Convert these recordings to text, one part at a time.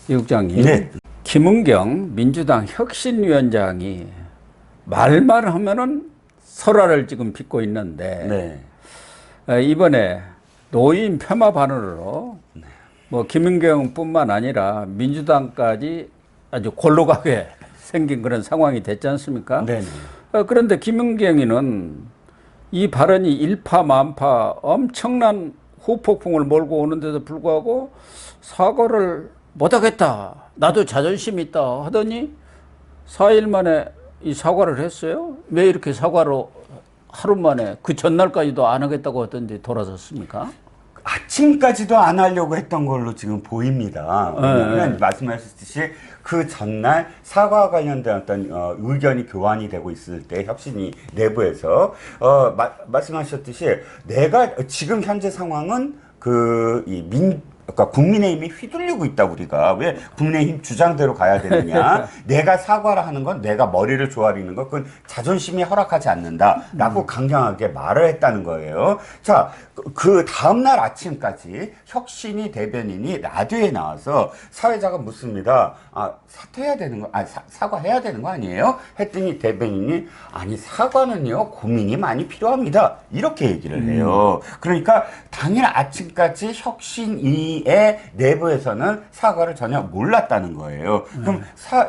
이 국장님, 네. 김은경 민주당 혁신위원장이 말만 하면은 설화를 지금 빚고 있는데 이번에 노인 폄하 반응으로 뭐 김은경뿐만 아니라 민주당까지 아주 골로 가게 생긴 그런 상황이 됐지 않습니까? 그런데 김은경이는 이 발언이 일파만파 엄청난 후폭풍을 몰고 오는데도 불구하고 사과를 못하겠다. 나도 자존심이 있다 하더니 4일 만에 이 사과를 했어요. 왜 이렇게 사과로 하루 만에 그 전날까지도 안 하겠다고 하던데 돌아섰습니까? 아침까지도 안 하려고 했던 걸로 지금 보입니다. 왜냐하면 말씀하셨듯이 그 전날 사과와 관련된 어떤 의견이 교환이 되고 있을 때 혁신이 내부에서 말씀하셨듯이 내가 지금 현재 상황은 그러니까 국민의힘이 휘둘리고 있다. 우리가 왜 국민의힘 주장대로 가야 되느냐. 내가 사과를 하는 건 내가 머리를 조아리는 건 그건 자존심이 허락하지 않는다라고 강경하게 말을 했다는 거예요. 자, 그 다음날 아침까지 혁신이 대변인이 라디오에 나와서 사회자가 묻습니다. 사퇴해야 되는 거, 사과해야 되는 거 아니에요? 했더니 대변인이 아니 사과는요 고민이 많이 필요합니다. 이렇게 얘기를 해요. 그러니까 당일 아침까지 혁신위의 내부에서는 사과를 전혀 몰랐다는 거예요. 그럼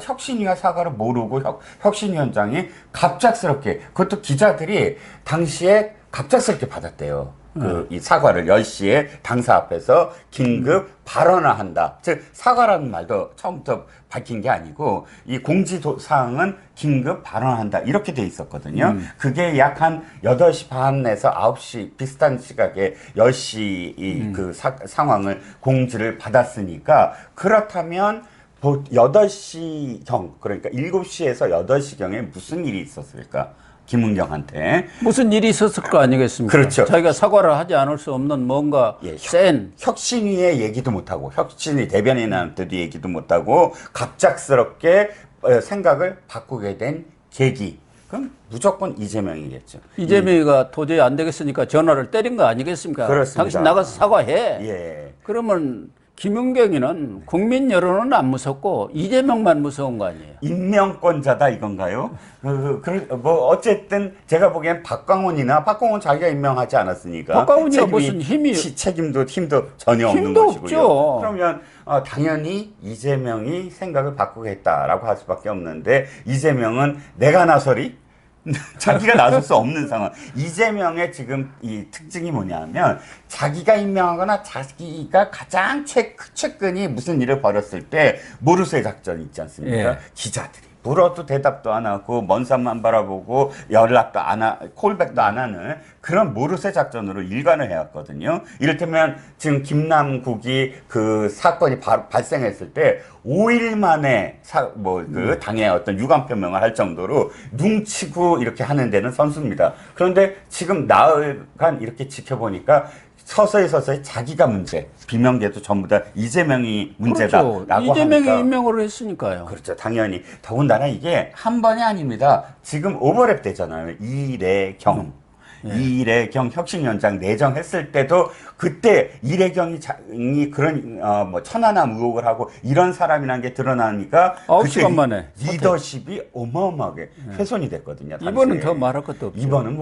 혁신위가 사과를 모르고 혁신위원장이 갑작스럽게 그것도 기자들이 당시에 갑작스럽게 받았대요. 이 사과를 10시에 당사 앞에서 긴급 발언을 한다. 즉 사과라는 말도 처음부터 밝힌 게 아니고 이 공지사항은 긴급 발언한다. 이렇게 돼 있었거든요. 그게 약 한 8시 반에서 9시 비슷한 시각에 10시 그 상황을 공지를 받았으니까 그렇다면 8시경 그러니까 7시에서 8시경에 무슨 일이 있었을까? 김은경한테 무슨 일이 있었을 거 아니겠습니까? 그렇죠. 자기가 사과를 하지 않을 수 없는 뭔가 센 혁신위의 얘기도 못하고 혁신위 대변인한테도 얘기도 못하고 갑작스럽게 생각을 바꾸게 된 계기. 그럼 무조건 이재명이겠죠. 이재명이가 도저히 안 되겠으니까 전화를 때린 거 아니겠습니까? 그렇습니다. 당신 나가서 사과해. 예. 그러면 김은경이는 국민 여론은 안 무섭고 이재명만 무서운 거 아니에요? 임명권자다 이건가요? 뭐 어쨌든 제가 보기엔 박광훈 자기가 임명하지 않았으니까 박광훈이가 무슨 힘도 전혀 없는 힘도 것이고요. 없죠. 그러면 당연히 이재명이 생각을 바꾸겠다라고 할 수밖에 없는데 이재명은 내가 나서리? 자기가 나설 수 없는 상황. 이재명의 지금 이 특징이 뭐냐면 자기가 임명하거나 자기가 가장 최근이 무슨 일을 벌였을 때 모르쇠 작전이 있지 않습니까? 기자들이 물어도 대답도 안 하고 먼 산만 바라보고 연락도 안 콜백도 안 하는 그런 모르쇠 작전으로 일관을 해왔거든요. 이를테면 지금 김남국이 그 사건이 발생했을 때 5일 만에 당의 어떤 유감 표명을 할 정도로 눈치고 이렇게 하는 데는 선수입니다. 그런데 지금 나흘간 이렇게 지켜보니까 서서히 자기가 문제, 비명계도 전부 다 이재명이 문제다라고 그렇죠. 이재명이 임명을 했으니까요. 그렇죠. 당연히. 더군다나 이게 한 번이 아닙니다. 지금 오버랩 되잖아요. 이래경 혁신위원장 내정했을 때도 그때 이래경이 그런 천안함 의혹을 하고 이런 사람이라는 게 드러나니까 9시간 만에 리더십이 어마어마하게 훼손이 됐거든요. 당시에. 이번은 더 말할 것도 없죠. 이번은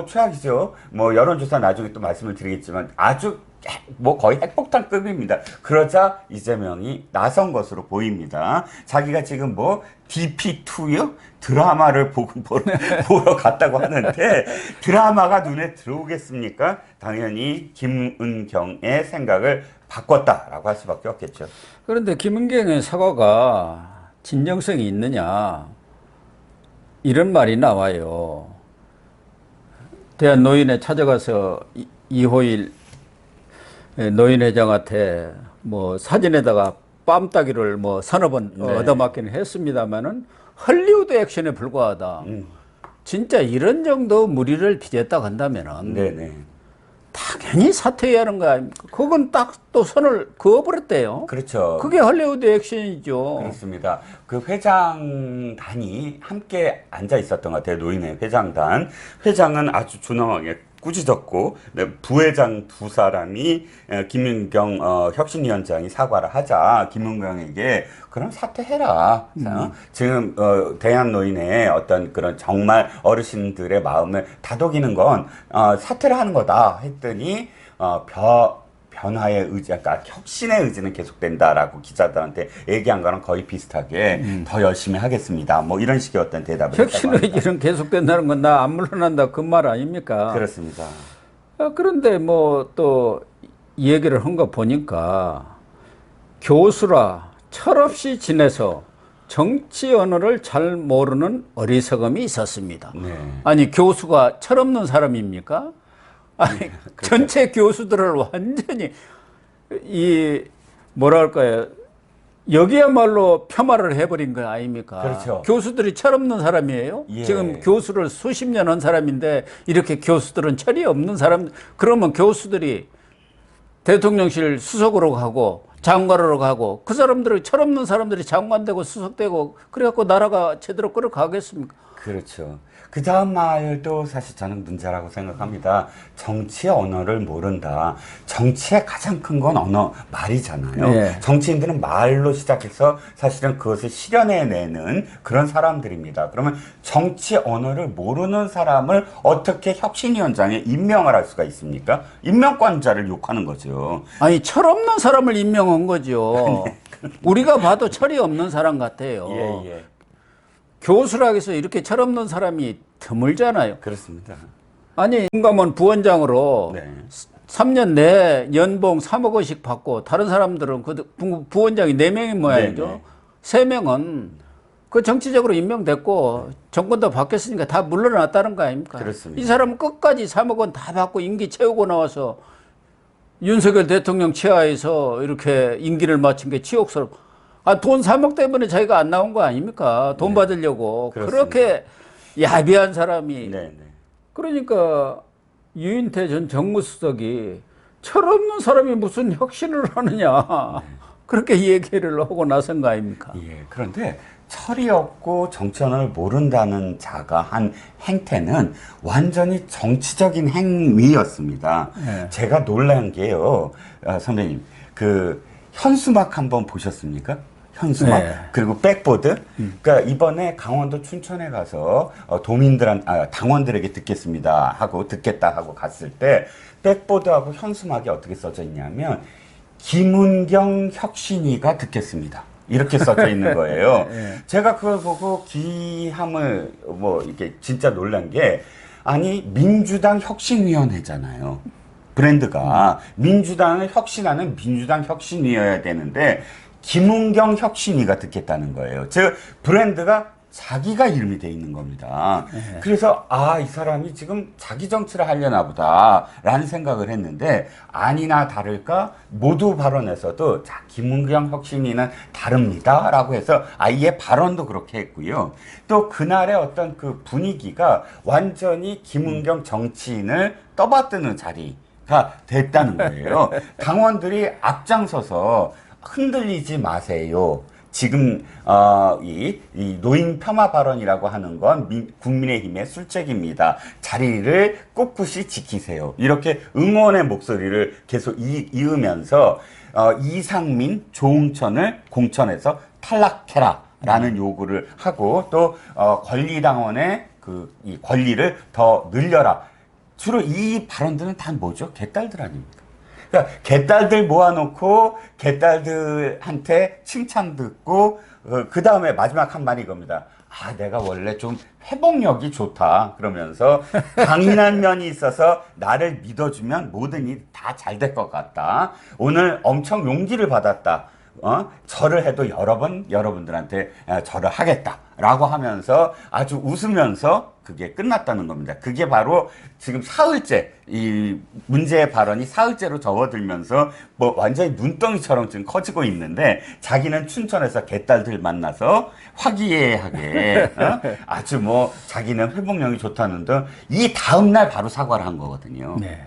최악이죠. 여론조사 나중에 또 말씀을 드리겠지만 아주 거의 핵폭탄급입니다. 그러자 이재명이 나선 것으로 보입니다. 자기가 지금 DP2요? 드라마를 보러 갔다고 하는데 드라마가 눈에 들어오겠습니까? 당연히 김은경의 생각을 바꿨다라고 할 수밖에 없겠죠. 그런데 김은경의 사과가 진정성이 있느냐 이런 말이 나와요. 대한노인회 찾아가서 이호일 노인회장한테 사진에다가 뺨 따기를 서너 번 얻어맞기는 했습니다만은 헐리우드 액션에 불과하다. 진짜 이런 정도 무리를 빚었다 한다면은 당연히 사퇴해야 하는 거 아닙니까? 그건 딱 또 선을 그어버렸대요. 그렇죠. 그게 헐리우드 액션이죠. 그렇습니다. 그 회장단이 함께 앉아 있었던 것 같아요. 노인회 회장단. 회장은 아주 준엄하게 꾸짖었고 네, 부회장 두 사람이 김은경 혁신위원장이 사과를 하자 김은경에게 그럼 사퇴해라. 지금 대한노인의 어떤 그런 정말 어르신들의 마음을 다독이는 건 사퇴를 하는 거다 했더니 변화의 의지, 그러니까 혁신의 의지는 계속된다라고 기자들한테 얘기한 거랑 거의 비슷하게 더 열심히 하겠습니다. 뭐 이런 식의 어떤 대답을 혁신 의지는 계속된다는 건 나 안 물러난다 그 말 아닙니까? 그렇습니다. 그런데 뭐 또 얘기를 한 거 보니까 교수라 철없이 지내서 정치 언어를 잘 모르는 어리석음이 있었습니다. 네. 아니 교수가 철없는 사람입니까? 아니 그렇죠. 전체 교수들을 완전히 이 뭐랄까요 여기야말로 폄하를 해버린 거 아닙니까? 그렇죠. 교수들이 철없는 사람이에요. 예. 지금 교수를 수십 년 한 사람인데 이렇게 교수들은 철이 없는 사람. 그러면 교수들이 대통령실 수석으로 가고 장관으로 가고 그 사람들이 철없는 사람들이 장관 되고 수석 되고 그래갖고 나라가 제대로 끌어가겠습니까? 그렇죠. 그 다음 말도 사실 저는 문제라고 생각합니다. 정치의 언어를 모른다. 정치의 가장 큰 건 언어, 말이잖아요. 네. 정치인들은 말로 시작해서 사실은 그것을 실현해내는 그런 사람들입니다. 그러면 정치 언어를 모르는 사람을 어떻게 혁신위원장에 임명을 할 수가 있습니까? 임명권자를 욕하는 거죠. 아니 철없는 사람을 임명한 거죠. 우리가 봐도 철이 없는 사람 같아요. 예, 예. 교수라 해서 이렇게 철없는 사람이 드물잖아요. 그렇습니다. 아니 인감원 부원장으로 네. 3년 내 연봉 3억 원씩 받고 다른 사람들은 그 부원장이 4명이 모양이죠. 네네. 3명은 그 정치적으로 임명됐고 정권도 바뀌었으니까 다 물러났다는 거 아닙니까? 그렇습니다. 이 사람은 끝까지 3억 원 다 받고 임기 채우고 나와서 윤석열 대통령 치하에서 이렇게 임기를 마친 게 치욕스럽고 돈 3억 때문에 자기가 안 나온 거 아닙니까? 돈 받으려고. 그렇습니다. 그렇게 야비한 사람이. 네, 네. 그러니까 유인태 전 정무수석이 철없는 사람이 무슨 혁신을 하느냐. 그렇게 얘기를 하고 나선 거 아닙니까? 예, 그런데 철이 없고 정치언어를 모른다는 자가 한 행태는 완전히 정치적인 행위였습니다. 네. 제가 놀란 게요, 선배님, 그 현수막 한번 보셨습니까? 현수막 네. 그리고 백보드. 그러니까 이번에 강원도 춘천에 가서 당원들에게 듣겠습니다 하고 듣겠다 하고 갔을 때 백보드하고 현수막이 어떻게 써져 있냐면 김은경 혁신위가 듣겠습니다. 이렇게 써져 있는 거예요. 네. 제가 그걸 보고 기함을 이게 진짜 놀란 게 아니 민주당 혁신위원회잖아요. 브랜드가 민주당을 혁신하는 민주당 혁신위여야 되는데 김은경 혁신위가 듣겠다는 거예요. 즉 브랜드가 자기가 이름이 돼 있는 겁니다. 네. 그래서 이 사람이 지금 자기 정치를 하려나 보다라는 생각을 했는데 아니나 다를까 모두 발언에서도 자 김은경 혁신위는 다릅니다라고 해서 아예 발언도 그렇게 했고요. 또 그날의 어떤 그 분위기가 완전히 김은경 정치인을 떠받드는 자리가 됐다는 거예요. 당원들이 앞장서서 흔들리지 마세요. 지금 이 노인 폄하 발언이라고 하는 건 국민의힘의 술책입니다. 자리를 꿋꿋이 지키세요. 이렇게 응원의 목소리를 계속 이으면서 이상민, 조응천을 공천에서 탈락해라라는 요구를 하고 또 권리당원의 이 권리를 더 늘려라. 주로 이 발언들은 다 뭐죠? 개딸들 아닙니까? 그러니까 개딸들 모아놓고 개딸들한테 칭찬 듣고 그 다음에 마지막 한 말이 이겁니다. 내가 원래 좀 회복력이 좋다. 그러면서 강인한 면이 있어서 나를 믿어주면 모든 일 다 잘 될 것 같다. 오늘 엄청 용기를 받았다. 절을 해도 여러 번 여러분들한테 절을 하겠다라고 하면서 아주 웃으면서 그게 끝났다는 겁니다. 그게 바로 지금 사흘째 이 문제의 발언이 사흘째로 접어들면서 완전히 눈덩이처럼 지금 커지고 있는데 자기는 춘천에서 개딸들 만나서 화기애애하게 아주 자기는 회복력이 좋다는 등 이 다음날 바로 사과를 한 거거든요. 네.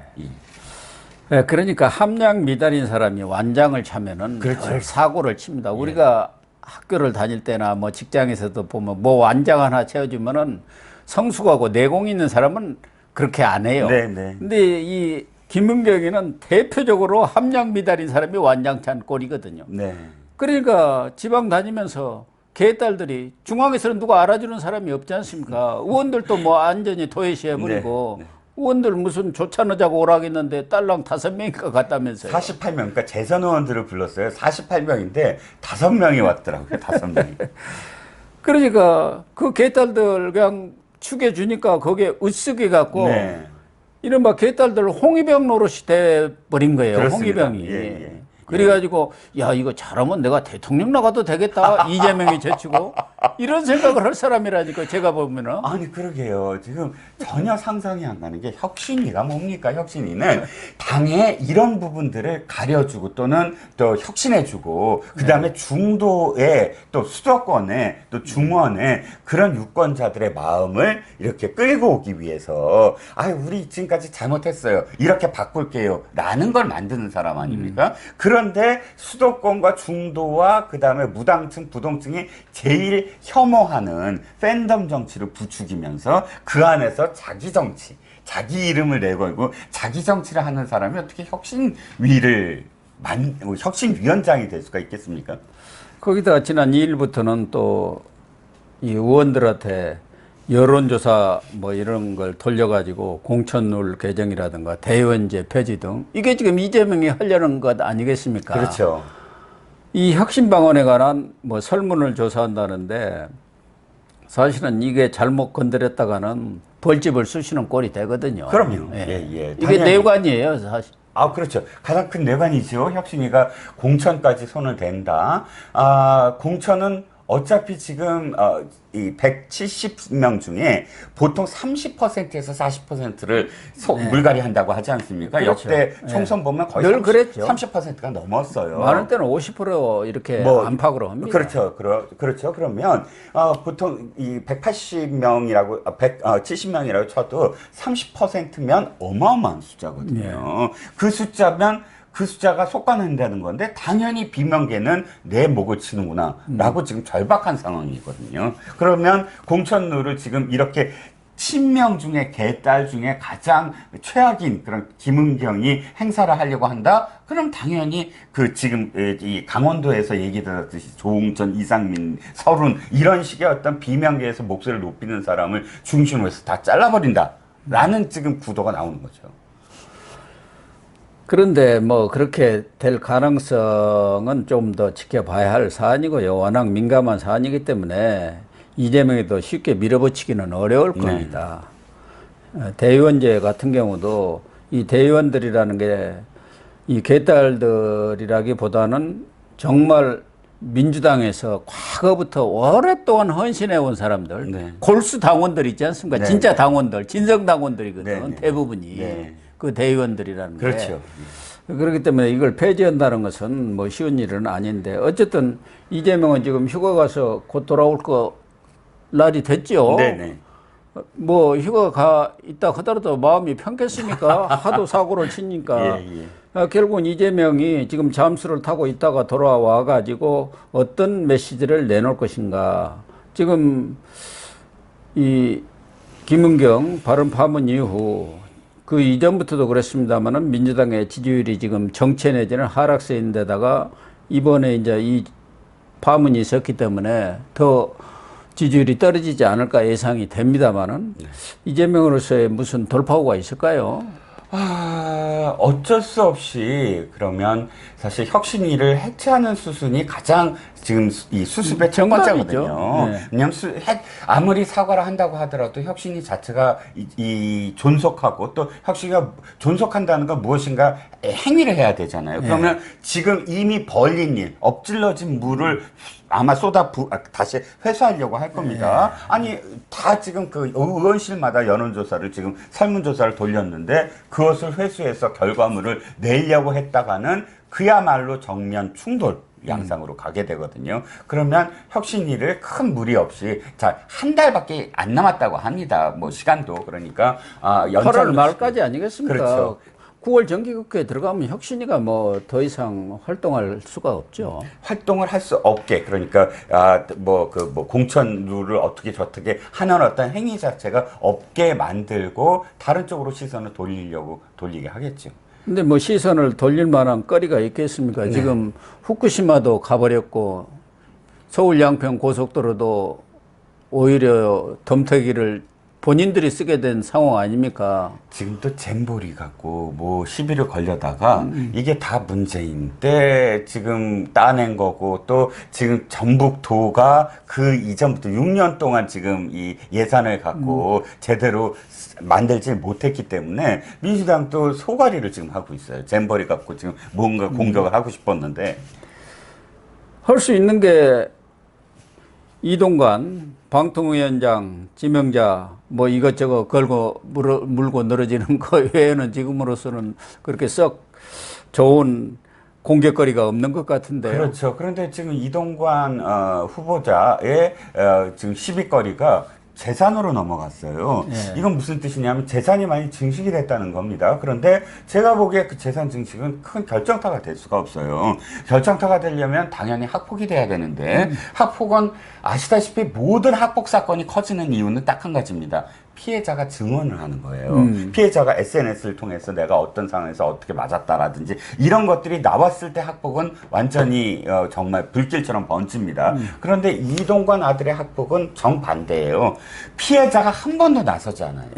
네, 그러니까 함량 미달인 사람이 완장을 차면은 그렇죠. 늘 사고를 칩니다. 우리가 학교를 다닐 때나 직장에서도 보면 완장 하나 채워주면은 성숙하고 내공 있는 사람은 그렇게 안 해요. 네네. 근데 이 김은경이는 대표적으로 함량 미달인 사람이 완장찬 꼴이거든요. 네. 그러니까 지방 다니면서 개딸들이 중앙에서는 누가 알아주는 사람이 없지 않습니까? 의원들도 뭐 완전히 도외시해버리고 네, 네. 의원들 무슨 조찬하자고 오라겠는데 딸랑 5명인가 갔다면서요. 48명, 그러니까 재선 의원들을 불렀어요. 48명인데 5명이 왔더라고요. 5명이. 그러니까 그 개딸들 그냥 축여주니까 거기에 으쓱이 갖고 네. 이른바 개딸들 홍위병 노릇이 돼버린 거예요. 그렇습니다. 홍위병이. 예, 예. 그래가지고 야 이거 잘하면 내가 대통령 나가도 되겠다. 이재명이 제치고 이런 생각을 할 사람이라니까 제가 보면은. 아니 그러게요. 지금 전혀 상상이 안 가는 게 혁신위가 뭡니까? 혁신위는 당의 이런 부분들을 가려주고 또는 또 혁신해주고 그다음에 중도에 또 수도권에 또 중원에 그런 유권자들의 마음을 이렇게 끌고 오기 위해서 우리 지금까지 잘못했어요. 이렇게 바꿀게요. 라는 걸 만드는 사람 아닙니까? 그런데 수도권과 중도와 그다음에 무당층, 부동층이 제일 혐오하는 팬덤 정치를 부추기면서 그 안에서 자기 정치, 자기 이름을 내걸고 자기 정치를 하는 사람이 어떻게 혁신위원장이 될 수가 있겠습니까? 거기다가 지난 2일부터는 또 이 의원들한테 여론조사 뭐 이런 걸 돌려가지고 공천룰 개정이라든가 대의원제 폐지 등 이게 지금 이재명이 하려는 것 아니겠습니까? 그렇죠. 이 혁신방언에 관한 뭐 설문을 조사한다는데 사실은 이게 잘못 건드렸다가는 벌집을 쑤시는 꼴이 되거든요. 그럼요. 예. 예. 이게 내관이에요, 사실. 그렇죠. 가장 큰 내관이죠. 혁신위가 공천까지 손을 댄다. 공천은 어차피 지금 이 170명 중에 보통 30%에서 40%를 물갈이 한다고 하지 않습니까? 그렇죠. 역대 총선 보면 거의 늘 그랬죠. 30%가 넘었어요. 많을 때는 50% 이렇게 안팎으로 합니다. 그렇죠. 그렇죠. 그러면 보통 이 180명이라고 170명이라고 쳐도 30%면 어마어마한 숫자거든요. 그 숫자가 속가는다는 건데 당연히 비명계는 내 목을 치는구나 라고 지금 절박한 상황이거든요. 그러면 공천룰을 지금 이렇게 친명 중에 개딸 중에 가장 최악인 그런 김은경이 행사를 하려고 한다? 그럼 당연히 그 지금 이 강원도에서 얘기 들었듯이 조웅천, 이상민, 서른 이런 식의 어떤 비명계에서 목소리를 높이는 사람을 중심으로 해서 다 잘라버린다 라는 지금 구도가 나오는 거죠. 그런데 뭐 그렇게 될 가능성은 좀 더 지켜봐야 할 사안이고요. 워낙 민감한 사안이기 때문에 이재명이도 쉽게 밀어붙이기는 어려울 겁니다. 대의원제 같은 경우도 이 대의원들이라는 게 이 개딸들이라기보다는 정말 민주당에서 과거부터 오랫동안 헌신해온 사람들, 네. 골수 당원들 있지 않습니까? 네. 진짜 당원들, 진성 당원들이거든. 네. 대부분이. 네. 그 대의원들이라는 게. 그렇죠. 그렇기 때문에 이걸 폐지한다는 것은 뭐 쉬운 일은 아닌데 어쨌든 이재명은 지금 휴가 가서 곧 돌아올 거 날이 됐죠. 네네. 뭐 휴가 가 있다 하더라도 마음이 편겠습니까? 하도 사고를 치니까. 예. 결국은 이재명이 지금 잠수를 타고 있다가 돌아와 가지고 어떤 메시지를 내놓을 것인가. 지금 이 김은경 발언 파문 이후 그 이전부터도 그랬습니다만은 민주당의 지지율이 지금 정체 내지는 하락세인데다가 이번에 이제 이 파문이 있었기 때문에 더 지지율이 떨어지지 않을까 예상이 됩니다만은 이재명으로서의 무슨 돌파구가 있을까요? 어쩔 수 없이 그러면 사실 혁신위를 해체하는 수순이 가장 지금 이 수습의 첫 번째거든요. 네. 왜냐하면 아무리 사과를 한다고 하더라도 혁신위 자체가 이 존속하고 또 혁신위가 존속한다는 건 무엇인가 행위를 해야 되잖아요. 그러면 지금 이미 벌린 일, 엎질러진 물을 아마 다시 회수하려고 할 겁니다. 아니, 다 지금 그 의원실마다 여론조사를 지금 설문조사를 돌렸는데 그것을 회수해서 결과물을 내려고 했다가는 그야말로 정면 충돌 양상으로 가게 되거든요. 그러면 혁신위를 큰 무리 없이 한 달밖에 안 남았다고 합니다. 뭐 시간도 그러니까 8월 말까지 아니겠습니까? 그렇죠. 9월 정기국회에 들어가면 혁신위가 뭐 더 이상 활동할 수가 없죠. 활동을 할 수 없게 그러니까 뭐 공천 룰을 어떻게 저떻게 하는 어떤 행위 자체가 없게 만들고 다른 쪽으로 시선을 돌리게 하겠죠. 근데 뭐 시선을 돌릴 만한 거리가 있겠습니까? 네. 지금 후쿠시마도 가버렸고 서울 양평 고속도로도 오히려 덤터기를 본인들이 쓰게 된 상황 아닙니까? 지금 또 잼버리 갖고 뭐 시비를 걸려다가 이게 다 문재인 때 지금 따낸 거고 또 지금 전북도가 그 이전부터 6년 동안 지금 이 예산을 갖고 제대로 만들지 못했기 때문에 민주당도 소가리를 지금 하고 있어요. 잼버리 갖고 지금 뭔가 공격을 하고 싶었는데 할 수 있는 게 이동관, 방통위원장, 지명자 뭐 이것저것 걸고 물고 늘어지는 거 외에는 지금으로서는 그렇게 썩 좋은 공격거리가 없는 것 같은데요. 그렇죠. 그런데 지금 이동관 후보자의 지금 시비거리가 재산으로 넘어갔어요. 네. 이건 무슨 뜻이냐면 재산이 많이 증식이 됐다는 겁니다. 그런데 제가 보기에 그 재산 증식은 큰 결정타가 될 수가 없어요. 결정타가 되려면 당연히 학폭이 돼야 되는데 학폭은 아시다시피 모든 학폭 사건이 커지는 이유는 딱 한 가지입니다. 피해자가 증언을 하는 거예요. 피해자가 SNS를 통해서 내가 어떤 상황에서 어떻게 맞았다라든지 이런 것들이 나왔을 때 학폭은 완전히 정말 불길처럼 번집니다. 그런데 이동관 아들의 학폭은 정반대예요. 피해자가 한 번도 나서지 않아요.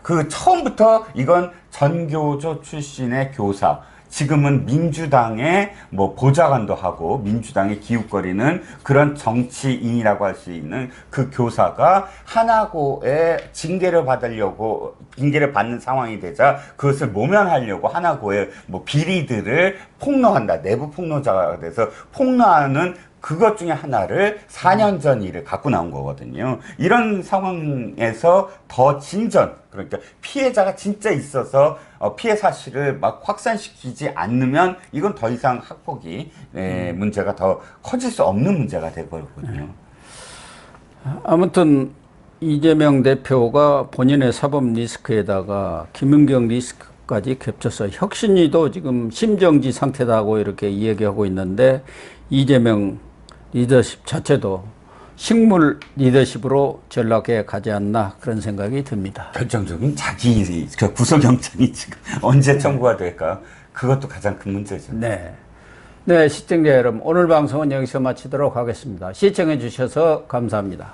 그 처음부터 이건 전교조 출신의 교사, 지금은 민주당의 뭐 보좌관도 하고 민주당의 기웃거리는 그런 정치인이라고 할 수 있는 그 교사가 하나고의 징계를 받는 상황이 되자 그것을 모면하려고 하나고의 뭐 비리들을 폭로한다. 내부 폭로자가 돼서 폭로하는 그것 중에 하나를 4년 전 일을 갖고 나온 거거든요. 이런 상황에서 더 진전, 그러니까 피해자가 진짜 있어서 피해 사실을 막 확산시키지 않으면 이건 더 이상 학폭이 문제가 더 커질 수 없는 문제가 돼버렸거든요. 아무튼 이재명 대표가 본인의 사법 리스크에다가 김은경 리스크까지 겹쳐서 혁신위도 지금 심정지 상태다고 이렇게 이야기하고 있는데 이재명 리더십 자체도 식물 리더십으로 전락해 가지 않나 그런 생각이 듭니다. 결정적인 자기 구속영장이 지금 언제 청구가 될까? 그것도 가장 큰 문제죠. 네. 네, 시청자 여러분, 오늘 방송은 여기서 마치도록 하겠습니다. 시청해 주셔서 감사합니다.